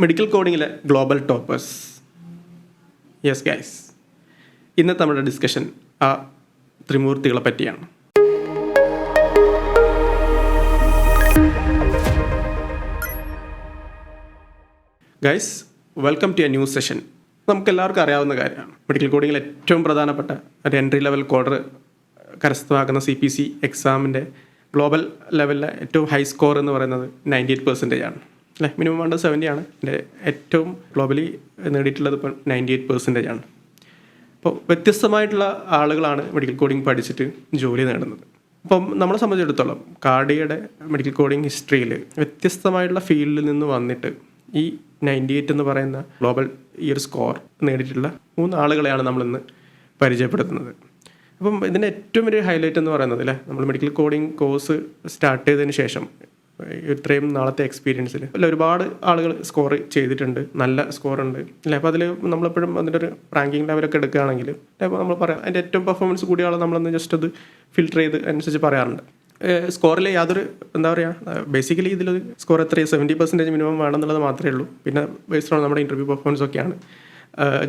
Medical കോഡിങ്ങിലെ global toppers. Yes guys, ഇന്നത്തെ നമ്മുടെ ഡിസ്കഷൻ ആ ത്രിമൂർത്തികളെ പറ്റിയാണ്. Guys, welcome to a new session. നമുക്കെല്ലാവർക്കും അറിയാവുന്ന കാര്യമാണ്, മെഡിക്കൽ കോഡിങ്ങിൽ ഏറ്റവും പ്രധാനപ്പെട്ട ഒരു എൻട്രി ലെവൽ കോഡർ കരസ്ഥമാക്കുന്ന CPC എക്സാമിൻ്റെ ഗ്ലോബൽ ലെവലിലെ ഏറ്റവും ഹൈ സ്കോർ എന്ന് പറയുന്നത് 98% ആണ് അല്ലേ. മിനിമം വേണ്ടത് 70 ആണ്. എൻ്റെ ഏറ്റവും ഗ്ലോബലി നേടിയിട്ടുള്ളത് ഇപ്പോൾ 98% ആണ്. അപ്പോൾ വ്യത്യസ്തമായിട്ടുള്ള ആളുകളാണ് മെഡിക്കൽ കോഡിങ് പഠിച്ചിട്ട് ജോലി നേടുന്നത്. അപ്പം നമ്മളെ സംബന്ധിച്ചിടത്തോളം കാർഡിയയുടെ മെഡിക്കൽ കോഡിങ് ഹിസ്റ്ററിയിൽ വ്യത്യസ്തമായിട്ടുള്ള ഫീൽഡിൽ നിന്ന് വന്നിട്ട് ഈ 98 എന്ന് പറയുന്ന ഗ്ലോബൽ ഈ ഒരു സ്കോർ നേടിയിട്ടുള്ള 3 ആളുകളെയാണ് നമ്മളിന്ന് പരിചയപ്പെടുത്തുന്നത്. അപ്പം ഇതിൻ്റെ ഏറ്റവും വലിയ ഹൈലൈറ്റ് എന്ന് പറയുന്നത് അല്ലേ, നമ്മൾ മെഡിക്കൽ കോഡിങ് കോഴ്സ് സ്റ്റാർട്ട് ചെയ്തതിന് ശേഷം ഇത്രയും നാളത്തെ എക്സ്പീരിയൻസിൽ ഒരുപാട് ആളുകൾ സ്കോർ ചെയ്തിട്ടുണ്ട്, നല്ല സ്കോറുണ്ട് അല്ലേ. അപ്പോൾ അതിൽ നമ്മളെപ്പോഴും അതിൻ്റെ ഒരു റാങ്കിങ് ലെവലൊക്കെ എടുക്കുകയാണെങ്കിൽ അപ്പോൾ നമ്മൾ പറയാം അതിൻ്റെ ഏറ്റവും പെർഫോമൻസ് കൂടിയ ആൾ നമ്മളൊന്ന് ജസ്റ്റ് അത് ഫിൽറ്റർ ചെയ്ത് അനുസരിച്ച് പറയാറുണ്ട്. സ്കോറിൽ യാതൊരു എന്താ പറയുക, ബേസിക്കലി ഇതിൽ സ്കോർ എത്രയും 70% മിനിമം വേണമെന്നുള്ളത് മാത്രമേ ഉള്ളൂ. പിന്നെ ബേസ്ഡ് ഓൺ നമ്മുടെ ഇൻ്റർവ്യൂ പെർഫോമൻസ് ഒക്കെയാണ്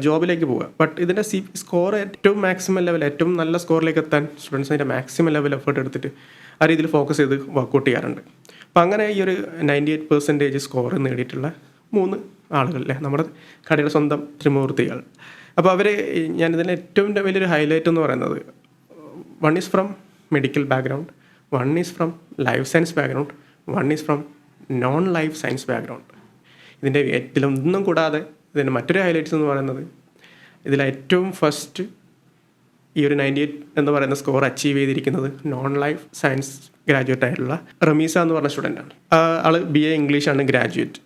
ജോബിലേക്ക് പോവുക. ബട്ട് ഇതിൻ്റെ സ്കോർ ഏറ്റവും മാക്സിമം ലെവൽ, ഏറ്റവും നല്ല സ്കോറിലേക്ക് എത്താൻ സ്റ്റുഡൻസ് അതിൻ്റെ മാക്സിമം ലെവൽ എഫേർട്ട് എടുത്തിട്ട് ആ രീതിയിൽ ഫോക്കസ് ചെയ്ത് വർക്കൗട്ട് ചെയ്യാറുണ്ട്. അപ്പോൾ അങ്ങനെ ഈ ഒരു 98% സ്കോർ നേടിയിട്ടുള്ള 3 ആളുകൾ അല്ലേ, നമ്മുടെ കടയുടെ സ്വന്തം ത്രിമൂർത്തികൾ. അപ്പോൾ അവർ, ഞാനിതിൻ്റെ ഏറ്റവും വലിയൊരു ഹൈലൈറ്റ് എന്ന് പറയുന്നത്, 1 is from medical background, 1 is from life science background, 1 is from non life science background. ഇതിൻ്റെ ഇതിലൊന്നും കൂടാതെ ഇതിൻ്റെ മറ്റൊരു ഹൈലൈറ്റ്സ് എന്ന് പറയുന്നത്, ഇതിലേറ്റവും ഫസ്റ്റ് ഈ ഒരു 98 എന്ന് പറയുന്ന സ്കോർ അച്ചീവ് ചെയ്തിരിക്കുന്നത് നോൺ ലൈഫ് സയൻസ് ഗ്രാജുവേറ്റ് ആയിട്ടുള്ള റമീസ എന്ന് പറഞ്ഞ സ്റ്റുഡൻ്റാണ്. ആൾ BA ഇംഗ്ലീഷാണ് ഗ്രാജുവേറ്റ്.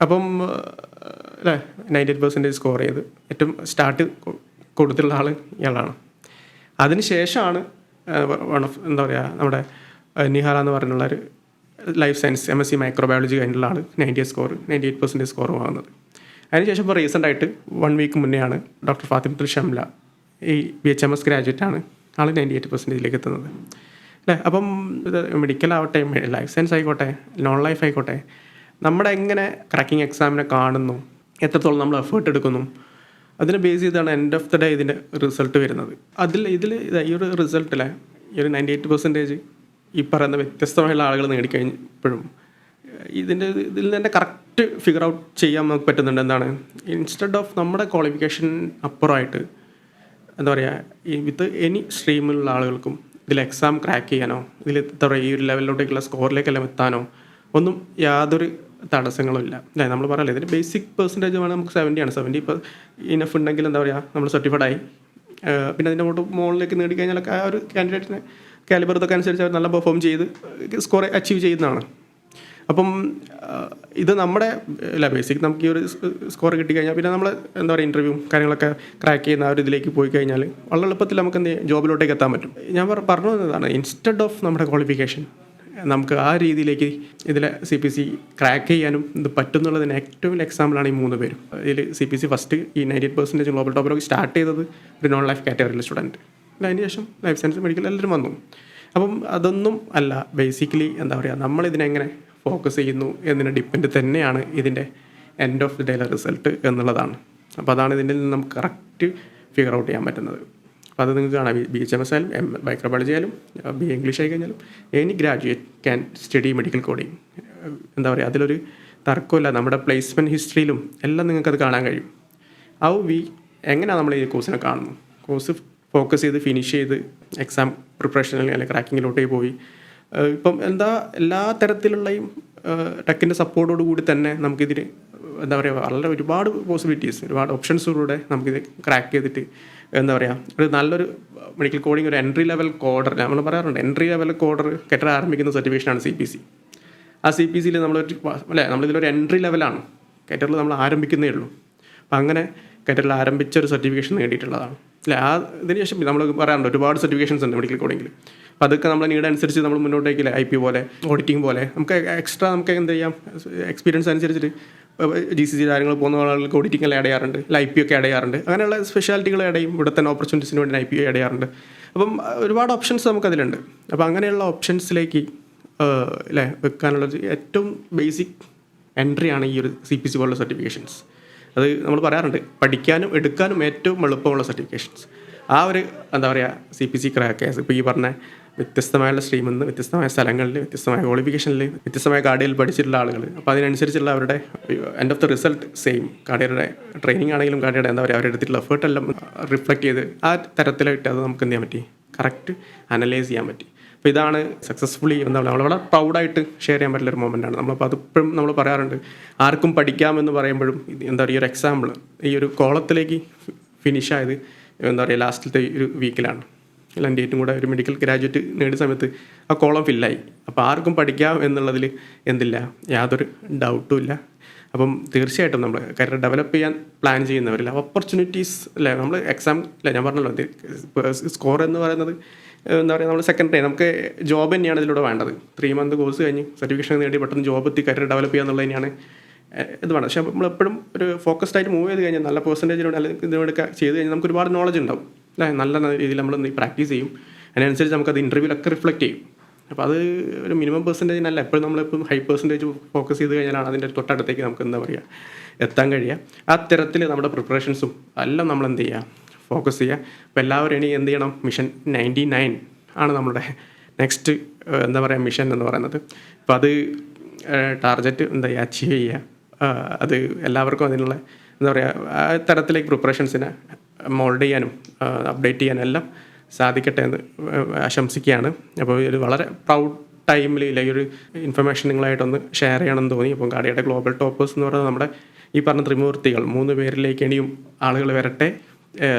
അപ്പം അല്ലേ 98% സ്കോർ ചെയ്ത് ഏറ്റവും സ്റ്റാർട്ട് കൊടുത്തിട്ടുള്ള ആൾ ഇയാളാണ്. അതിനുശേഷമാണ് എന്താ പറയുക, നമ്മുടെ നിഹാല എന്ന് പറഞ്ഞുള്ള ഒരു ലൈഫ് സയൻസ് MSc മൈക്രോബയോളജി കഴിഞ്ഞുള്ള ആൾ 98% സ്കോർ വാങ്ങുന്നത്. അതിനുശേഷം ഇപ്പോൾ റീസെൻ്റായിട്ട് 1 വീക്ക് മുന്നെയാണ് ഡോക്ടർ ഫാത്തിമത്തുൽ ഷംല, ഈ BHMS ഗ്രാജുവേറ്റ് ആണ്, ആൾ 98%ലേക്ക് എത്തുന്നത് അല്ലേ. അപ്പം ഇത് മെഡിക്കൽ ആവട്ടെ, ലൈഫ് സയൻസ് ആയിക്കോട്ടെ, നോൺ ലൈഫ് ആയിക്കോട്ടെ, നമ്മുടെ എങ്ങനെ ക്രാക്കിംഗ് എക്സാമിനെ കാണുന്നു, എത്രത്തോളം നമ്മൾ എഫേർട്ട് എടുക്കുന്നു, അതിനെ ബേസ് ചെയ്താണ് എൻഡ് ഓഫ് ദ ഡേ ഇതിൻ്റെ റിസൾട്ട് വരുന്നത്. ഇതിൽ ഈ ഒരു റിസൾട്ടിലെ ഈ ഒരു 98% ഈ പറയുന്ന വ്യത്യസ്തമായുള്ള ആളുകൾ നേടിക്കഴിഞ്ഞപ്പോഴും ഇതിൽ തന്നെ കറക്റ്റ് ഫിഗർ ഔട്ട് ചെയ്യാൻ നമുക്ക് പറ്റുന്നുണ്ട്. എന്താണ്, ഇൻസ്റ്റെഡ് ഓഫ് നമ്മുടെ ക്വാളിഫിക്കേഷൻ അപ്പുറമായിട്ട് എന്താ പറയുക, ഈ വിത്ത് എനി സ്ട്രീമിലുള്ള ആളുകൾക്കും ഇതിൽ എക്സാം ക്രാക്ക് ചെയ്യാനോ, ഇതിൽ എന്താ പറയുക ഈ ഒരു ലെവലിലോട്ടേക്കുള്ള സ്കോറിലേക്കെല്ലാം എത്താനോ ഒന്നും യാതൊരു തടസ്സങ്ങളും ഇല്ല അല്ലേ. നമ്മൾ പറയല്ലേ, ഇതിൻ്റെ ബേസിക് പെർസെൻറ്റേജ് വേണം നമുക്ക് 70 ആണ്. 70 ഇപ്പോൾ ഇനഫ് ഉണ്ടെങ്കിൽ എന്താ പറയുക, നമ്മൾ സർട്ടിഫൈഡ് ആയി. പിന്നെ അതിൻ്റെ മുകളിലേക്ക് നേടിക്കഴിഞ്ഞാലൊക്കെ ആ ഒരു കാൻഡിഡേറ്റിനെ കാലിബർ ഇതൊക്കെ അനുസരിച്ച് അവർ നല്ല പെർഫോം ചെയ്ത് സ്കോർ അച്ചീവ് ചെയ്യുന്നതാണ്. അപ്പം ഇത് നമ്മുടെ അല്ല ബേസിക് നമുക്ക് ഈ ഒരു സ്കോർ കിട്ടിക്കഴിഞ്ഞാൽ പിന്നെ നമ്മൾ എന്താ പറയുക ഇൻ്റർവ്യൂ കാര്യങ്ങളൊക്കെ ക്രാക്ക് ചെയ്യുന്ന ആ ഒരു ഇതിലേക്ക് പോയി കഴിഞ്ഞാൽ വളരെ എളുപ്പത്തിൽ നമുക്ക് എന്ത് ജോബിലോട്ടേക്ക് എത്താൻ പറ്റും. ഞാൻ പറഞ്ഞു തന്നതാണ്, ഇൻസ്റ്റെഡ് ഓഫ് നമ്മുടെ ക്വാളിഫിക്കേഷൻ നമുക്ക് ആ രീതിയിലേക്ക് ഇതിൽ CPC ക്രാക്ക് ചെയ്യാനും ഇത് പറ്റും എന്നുള്ളതിന് ഏറ്റവും വലിയ എക്സാമ്പിളാണ് ഈ 3 പേരും. ഇതിൽ CPC ഫസ്റ്റ് ഈ 98% ഗ്ലോബൽ ടോപ്പറൊക്കെ സ്റ്റാർട്ട് ചെയ്തത് ഒരു നോൺ ലൈഫ് കാറ്റഗറിയിലെ സ്റ്റുഡൻറ്റ്, അതിന് ശേഷം ലൈഫ് സയൻസ് മെഡിക്കൽ എല്ലാവരും വന്നു. അപ്പം അതൊന്നും അല്ല, ബേസിക്കലി എന്താ പറയുക, നമ്മളിതിനെങ്ങനെ ഫോക്കസ് ചെയ്യുന്നു എന്നതിനെ ഡിപ്പെൻഡ് തന്നെയാണ് ഇതിൻ്റെ എൻഡ് ഓഫ് ദി ഡേയിലെ റിസൾട്ട് എന്നുള്ളതാണ്. അപ്പോൾ അതാണ് ഇതിൻ്റെ നിന്ന് നമുക്ക് കറക്റ്റ് ഫിഗർ ഔട്ട് ചെയ്യാൻ പറ്റുന്നത്. അപ്പോൾ അത് നിങ്ങൾക്ക് കാണാം, BHMS ആയാലും മൈക്രോബയോളജി ആയാലും BA ഇംഗ്ലീഷ് ആയി കഴിഞ്ഞാലും any graduate can study medical coding. എന്താ പറയുക, അതിലൊരു തർക്കമില്ല. നമ്മുടെ പ്ലേസ്മെൻറ്റ് ഹിസ്റ്ററിയിലും എല്ലാം നിങ്ങൾക്കത് കാണാൻ കഴിയും. എങ്ങനെയാണ് നമ്മൾ ഈ കോഴ്സിനെ കാണുന്നു, കോഴ്സ് ഫോക്കസ് ചെയ്ത് ഫിനിഷ് ചെയ്ത് എക്സാം പ്രിപ്പറേഷനിൽ അല്ലെങ്കിൽ ക്രാക്കിങ്ങിലോട്ടേ പോയി ഇപ്പം എല്ലാ തരത്തിലുള്ളയും ടെക്കിൻ്റെ സപ്പോർട്ടോട് കൂടി തന്നെ നമുക്കിതിന് എന്താ പറയുക വളരെ ഒരുപാട് പോസിബിലിറ്റീസ്, ഒരുപാട് ഓപ്ഷൻസിലൂടെ നമുക്കിത് ക്രാക്ക് ചെയ്തിട്ട് എന്താ പറയുക ഒരു നല്ലൊരു മെഡിക്കൽ കോഡിങ് ഒരു എൻട്രി ലെവൽ കോഡർ, നമ്മൾ പറയാറുണ്ട് എൻട്രി ലെവൽ കോഡർ കെറ്റർ ആരംഭിക്കുന്ന സർട്ടിഫിക്കേഷനാണ് CPC. ആ CPCയിൽ നമ്മളിതിലൊരു എൻട്രി ലെവലാണ്, കെറ്ററിൽ നമ്മൾ ആരംഭിക്കുന്നേ ഉള്ളൂ. അപ്പം അങ്ങനെ കെറ്ററിൽ ആരംഭിച്ച ഒരു സർട്ടിഫിക്കേഷൻ നേടിയിട്ടുള്ളതാണ് അല്ലേ. ഇതിന് ശേഷം നമ്മൾ പറയാറുണ്ട് ഒരുപാട് സർട്ടിഫിക്കേഷൻസ് ഉണ്ട് മെഡിക്കൽ കോഡിങ്ങിൽ. അപ്പോൾ അതൊക്കെ നമ്മൾ നീഡ് അനുസരിച്ച് നമ്മൾ മുന്നോട്ടേക്കില്ല, IP പോലെ ഓഡിറ്റിംഗ് പോലെ നമുക്ക് എക്സ്ട്രാ നമുക്ക് എന്ത് ചെയ്യാം, എക്സ്പീരിയൻസ് അനുസരിച്ചിട്ട് GCC കാര്യങ്ങൾ പോകുന്ന ആളുകൾക്ക് ഓഡിറ്റിംഗ് എല്ലാം ആഡ് ചെയ്യാറുണ്ട്, IP ഒക്കെ ആഡ് ചെയ്യാറുണ്ട്, അങ്ങനെയുള്ള സ്പെഷ്യാലിറ്റികൾ ആഡ് ചെയ്യും. ഇവിടെ തന്നെ ഓപ്പർച്യൂണിറ്റീസിന് വേണ്ടി IP ആഡ് ചെയ്യാറുണ്ട്. അപ്പം ഒരുപാട് ഓപ്ഷൻസ് നമുക്കതിലുണ്ട്. അപ്പോൾ അങ്ങനെയുള്ള ഓപ്ഷൻസിലേക്ക് അല്ലേ വെക്കാനുള്ളത് ഏറ്റവും ബേസിക് എൻട്രിയാണ് ഈ ഒരു CPC പോലുള്ള സർട്ടിഫിക്കേഷൻസ്. അത് നമ്മൾ പറയാറുണ്ട്, പഠിക്കാനും എടുക്കാനും ഏറ്റവും എളുപ്പമുള്ള സർട്ടിഫിക്കേഷൻസ്. ആ ഒരു എന്താ പറയുക CPC ക്രാക്കേഴ്സ് ഇപ്പോൾ ഈ പറഞ്ഞ വ്യത്യസ്തമായുള്ള സ്ട്രീമിൽ നിന്ന് വ്യത്യസ്തമായ സ്ഥലങ്ങളിൽ വ്യത്യസ്തമായ ക്വാളിഫിക്കേഷനിൽ വ്യത്യസ്തമായ കാർഡിയയിൽ പഠിച്ചിട്ടുള്ള ആളുകൾ, അപ്പോൾ അതിനനുസരിച്ചുള്ള അവരുടെ end of the result same. കാർഡിയയുടെ ട്രെയിനിങ് ആണെങ്കിലും കാർഡിയയുടെ എന്താ പറയുക അവരുടെ എടുത്തിട്ടുള്ള എഫേർട്ടെല്ലാം റിഫ്ലക്റ്റ് ചെയ്ത് ആ തരത്തിലായിട്ട് അത് നമുക്ക് എന്ത് ചെയ്യാൻ പറ്റി, കറക്റ്റ് അനലൈസ് ചെയ്യാൻ പറ്റി. അപ്പോൾ ഇതാണ് സക്സസ്ഫുള്ളി എന്താ പറയുക നമ്മൾ വളരെ പ്രൗഡായിട്ട് ഷെയർ ചെയ്യാൻ പറ്റുന്ന ഒരു മൊമെൻ്റാണ്. നമ്മളപ്പോൾ അതിപ്പോഴും നമ്മൾ പറയാറുണ്ട്, ആർക്കും പഠിക്കാമെന്ന് പറയുമ്പോഴും എന്താ പറയുക ഒരു എക്സാമ്പിൾ ഈ ഒരു കോളത്തിലേക്ക് ഫിനിഷായത് എന്താ പറയുക ലാസ്റ്റിലത്തെ ഒരു വീക്കിലാണ്. എൻ്റെ ഏറ്റവും കൂടെ ഒരു മെഡിക്കൽ ഗ്രാജുവേറ്റ് നേടിയ സമയത്ത് ആ കോളം ഫില്ലായി. അപ്പോൾ ആർക്കും പഠിക്കാം എന്നുള്ളതിൽ എന്തില്ല, യാതൊരു ഡൗട്ടും ഇല്ല. അപ്പം തീർച്ചയായിട്ടും നമ്മൾ കരിയർ ഡെവലപ്പ് ചെയ്യാൻ പ്ലാൻ ചെയ്യുന്നവരില്ല ഓപ്പർച്യൂണിറ്റീസ് അല്ലേ, നമ്മൾ എക്സാം അല്ലേ ഞാൻ പറഞ്ഞല്ലോ സ്കോർ എന്ന് പറയുന്നത് എന്താ പറയുക നമ്മൾ സെക്കൻഡറി, നമുക്ക് ജോബ് തന്നെയാണ് ഇതിലൂടെ വേണ്ടത്. 3 മന്ത് കോഴ്സ് കഴിഞ്ഞ് സർട്ടിഫിക്കേഷൻ നേടി പെട്ടെന്ന് ജോബ് എത്തി കരിയർ ഡെവലപ്പ് ചെയ്യുക എന്നുള്ളത് തന്നെയാണ് ഇത് വേണം. പക്ഷേ നമ്മളെപ്പോഴും ഒരു ഫോക്കസ്ഡ് ആയിട്ട് മൂവ് ചെയ്ത് കഴിഞ്ഞാൽ നല്ല പെർസെൻറ്റേജിലൂടെ അല്ലെങ്കിൽ ഇതിനോടൊക്കെ ചെയ്ത് കഴിഞ്ഞാൽ നമുക്ക് ഒരുപാട് നോളജ് ഉണ്ടാവും അല്ലേ, നല്ല രീതിയിൽ നമ്മൾ പ്രാക്ടീസ് ചെയ്യും. അതിനനുസരിച്ച് നമുക്കത് ഇൻ്റർവ്യൂലൊക്കെ റിഫ്ലക്റ്റ് ചെയ്യും. അപ്പോൾ അത് ഒരു മിനിമം പെർസെൻറ്റേജിനല്ല, എപ്പോഴും നമ്മളിപ്പം ഹൈ പെർസെൻറ്റേജ് ഫോക്കസ് ചെയ്ത് കഴിഞ്ഞാലാണ് അതിൻ്റെ തൊട്ടടുത്തേക്ക് നമുക്ക് എന്താ പറയുക എത്താൻ കഴിയുക. ആ തരത്തിൽ നമ്മുടെ പ്രിപ്പറേഷൻസും എല്ലാം നമ്മൾ എന്ത് ചെയ്യുക, ഫോക്കസ് ചെയ്യുക. അപ്പോൾ എല്ലാവരും ഇനി എന്ത് ചെയ്യണം, മിഷൻ 99 ആണ് നമ്മുടെ നെക്സ്റ്റ് എന്താ പറയുക മിഷൻ എന്ന് പറയുന്നത്. അപ്പോൾ അത് ടാർഗറ്റ് എന്താ ചെയ്യുക അച്ചീവ് ചെയ്യുക. അത് എല്ലാവർക്കും അതിനുള്ള എന്താ പറയുക ആ തരത്തിലേക്ക് പ്രിപ്പറേഷൻസിനെ മോൾഡ് ചെയ്യാനും അപ്ഡേറ്റ് ചെയ്യാനും എല്ലാം സാധിക്കട്ടെ എന്ന് ആശംസിക്കുകയാണ്. അപ്പോൾ ഒരു വളരെ പ്രൗഡ് ടൈമിൽ ഈ ഒരു ഇൻഫർമേഷൻ നിങ്ങളായിട്ടൊന്ന് ഷെയർ ചെയ്യണമെന്ന് തോന്നി. അപ്പം കാർഡിയയുടെ ഗ്ലോബൽ ടോപ്പേഴ്സ് എന്ന് പറയുന്നത് നമ്മുടെ ഈ പറഞ്ഞ ത്രിമൂർത്തികൾ 3 പേരിലേക്ക് ഇനിയും ആളുകൾ വരട്ടെ.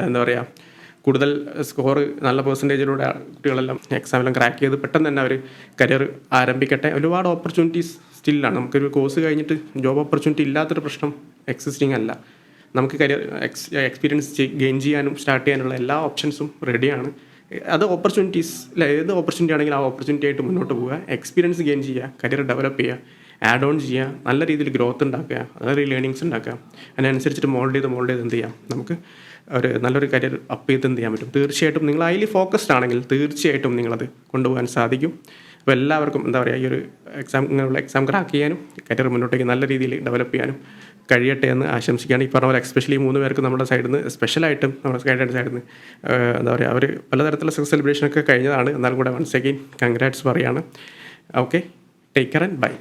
എന്താ പറയുക കൂടുതൽ സ്കോർ നല്ല പെർസെൻറ്റേജിലൂടെ കുട്ടികളെല്ലാം എക്സാമെല്ലാം ക്രാക്ക് ചെയ്ത് പെട്ടെന്ന് തന്നെ അവർ കരിയർ ആരംഭിക്കട്ടെ. ഒരുപാട് ഓപ്പർച്യൂണിറ്റീസ് സ്റ്റില്ലാണ്. നമുക്കൊരു കോഴ്സ് കഴിഞ്ഞിട്ട് ജോബ് ഓപ്പർച്യൂണിറ്റി ഇല്ലാത്തൊരു പ്രശ്നം എക്സിസ്റ്റിംഗ് അല്ല. നമുക്ക് കരിയർ എക്സ്പീരിയൻസ് ഗെയിൻ ചെയ്യാനും സ്റ്റാർട്ട് ചെയ്യാനുള്ള എല്ലാ ഓപ്ഷൻസും റെഡിയാണ്. അത് ഓപ്പർച്യൂണിറ്റീസ് അല്ല, ഏത് ഓപ്പർച്യൂണിറ്റി ആണെങ്കിലും ആ ഓപ്പർച്യൂണിറ്റി ആയിട്ട് മുന്നോട്ട് പോവുക, എക്സ്പീരിയൻസ് ഗെയിൻ ചെയ്യുക, കരിയർ ഡെവലപ്പ് ചെയ്യുക, ആഡ് ഓൺ ചെയ്യുക, നല്ല രീതിയിൽ ഗ്രോത്ത് ഉണ്ടാക്കുക, നല്ല രീതിയിൽ ലേണിങ്സ് ഉണ്ടാക്കുക. അതിനനുസരിച്ചിട്ട് മോൾഡ് ചെയ്ത് എന്ത് ചെയ്യാം, നമുക്ക് ഒരു നല്ലൊരു കരിയർ അപ്പ് ചെയ്ത് എന്ത് ചെയ്യാൻ പറ്റും. തീർച്ചയായിട്ടും നിങ്ങൾ ഹൈലി ഫോക്കസ്ഡ് ആണെങ്കിൽ തീർച്ചയായിട്ടും നിങ്ങളത് കൊണ്ടുപോകാൻ സാധിക്കും. അപ്പോൾ എല്ലാവർക്കും എന്താ പറയുക ഈ ഒരു എക്സാം ക്രാക്ക് ചെയ്യാനും കരിയർ മുന്നോട്ടേക്ക് നല്ല രീതിയിൽ ഡെവലപ്പ് ചെയ്യാനും കഴിയട്ടെ എന്ന് ആശംസിക്കുകയാണ്. ഈ പറഞ്ഞ പോലെ എസ്പെഷ്യലി 3 പേർക്ക് നമ്മുടെ സൈഡിൽ നിന്ന് സ്പെഷ്യലായിട്ടും നമ്മുടെ ഗൈഡൻസ് സൈഡിൽ നിന്ന് എന്താ പറയുക അവർ പലതരത്തിലുള്ള സക്സസ് സെലിബ്രേഷനൊക്കെ കഴിഞ്ഞതാണ്. എന്നാൽ കൂടെ വൺസ് അഗെയിൻ കൺഗ്രാറ്റ്സ് പറയുകയാണ്. Okay, take care and by.